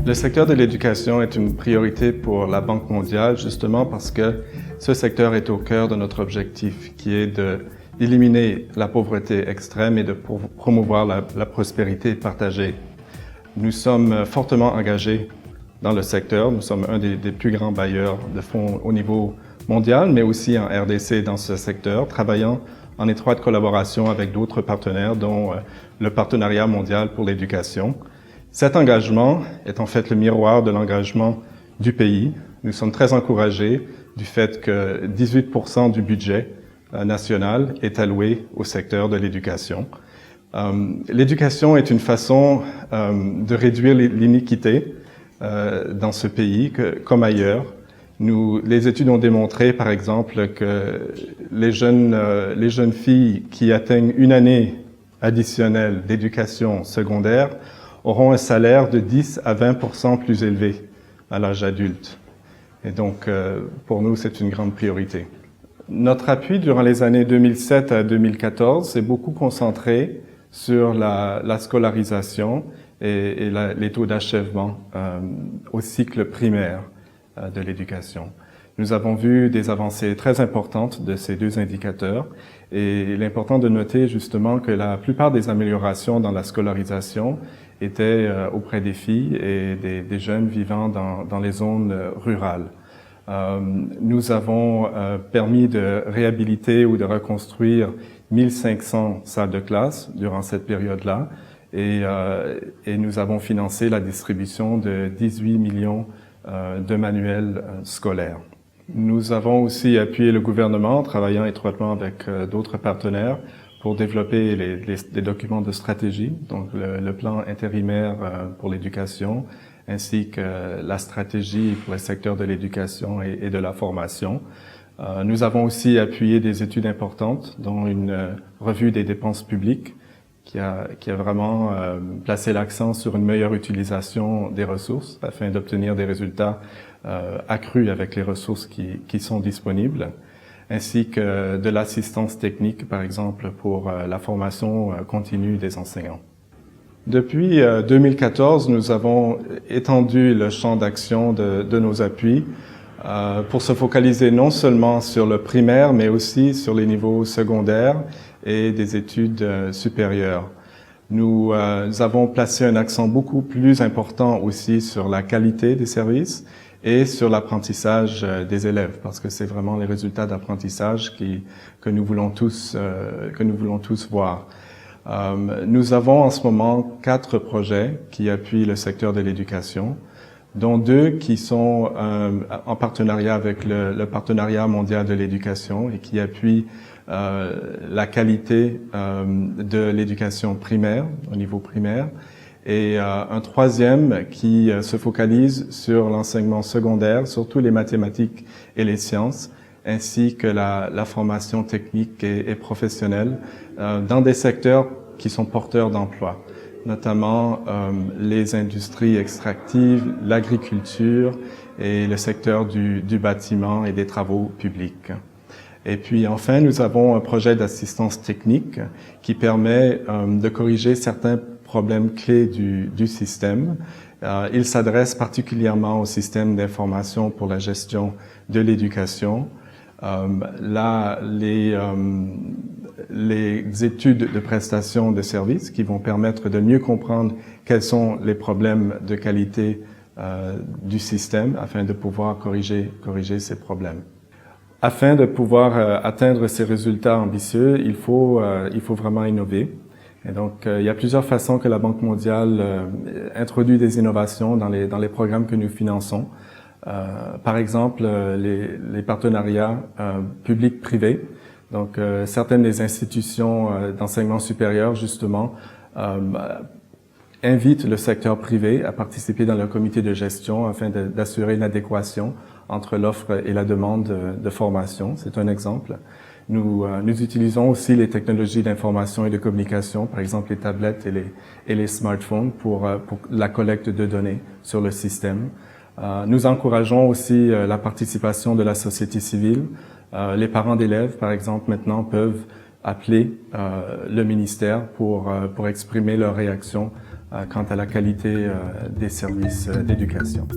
Le secteur de l'éducation est une priorité pour la Banque mondiale, justement parce que ce secteur est au cœur de notre objectif, qui est d'éliminer la pauvreté extrême et de promouvoir la prospérité partagée. Nous sommes fortement engagés dans le secteur. Nous sommes un des plus grands bailleurs de fonds au niveau mondial, mais aussi en RDC dans ce secteur, travaillant en étroite collaboration avec d'autres partenaires, dont le Partenariat mondial pour l'éducation. Cet engagement est en fait le miroir de l'engagement du pays. Nous sommes très encouragés du fait que 18% du budget national est alloué au secteur de l'éducation. L'éducation est une façon de réduire l'iniquité dans ce pays comme ailleurs. Les études ont démontré, par exemple, que les jeunes filles qui atteignent une année additionnelle d'éducation secondaire auront un salaire de 10 à 20% plus élevé à l'âge adulte. Et donc, pour nous, c'est une grande priorité. Notre appui durant les années 2007 à 2014 s'est beaucoup concentré sur la scolarisation et les taux d'achèvement au cycle primaire de l'éducation. Nous avons vu des avancées très importantes de ces deux indicateurs et il est important de noter justement que la plupart des améliorations dans la scolarisation étaient auprès des filles et des jeunes vivant dans les zones rurales. Nous avons permis de réhabiliter ou de reconstruire 1500 salles de classe durant cette période-là et nous avons financé la distribution de 18 millions de manuels scolaires. Nous avons aussi appuyé le gouvernement en travaillant étroitement avec d'autres partenaires pour développer les documents de stratégie, donc le plan intérimaire pour l'éducation, ainsi que la stratégie pour le secteur de l'éducation et de la formation. Nous avons aussi appuyé des études importantes, dont une revue des dépenses publiques qui a vraiment placé l'accent sur une meilleure utilisation des ressources afin d'obtenir des résultats accrus avec les ressources qui sont disponibles, ainsi que de l'assistance technique, par exemple, pour la formation continue des enseignants. Depuis 2014, nous avons étendu le champ d'action de nos appuis pour se focaliser non seulement sur le primaire, mais aussi sur les niveaux secondaires et des études supérieures. Nous avons placé un accent beaucoup plus important aussi sur la qualité des services et sur l'apprentissage des élèves, parce que c'est vraiment les résultats d'apprentissage que nous voulons tous voir. Nous avons en ce moment 4 projets qui appuient le secteur de l'éducation, dont 2 qui sont en partenariat avec le Partenariat mondial de l'éducation et qui appuient la qualité de l'éducation primaire, au niveau primaire, et un 3e qui se focalise sur l'enseignement secondaire, surtout les mathématiques et les sciences, ainsi que la formation technique et professionnelle dans des secteurs qui sont porteurs d'emplois, notamment les industries extractives, l'agriculture et le secteur du bâtiment et des travaux publics. Et puis enfin, nous avons un projet d'assistance technique qui permet de corriger certains problèmes clés du système. Il s'adresse particulièrement au système d'information pour la gestion de l'éducation. Là, les études de prestation de services qui vont permettre de mieux comprendre quels sont les problèmes de qualité du système afin de pouvoir corriger ces problèmes. Afin de pouvoir atteindre ces résultats ambitieux, il faut vraiment innover. Et donc, il y a plusieurs façons que la Banque mondiale introduit des innovations dans les programmes que nous finançons. Par exemple, les partenariats publics-privés. Donc, certaines des institutions d'enseignement supérieur, justement, invitent le secteur privé à participer dans leur comité de gestion afin d'assurer une adéquation entre l'offre et la demande de formation. C'est un exemple. Nous utilisons aussi les technologies d'information et de communication, par exemple les tablettes et les smartphones pour la collecte de données sur le système. Nous encourageons aussi la participation de la société civile. Les parents d'élèves, par exemple, maintenant peuvent appeler le ministère pour exprimer leur réaction quant à la qualité des services d'éducation.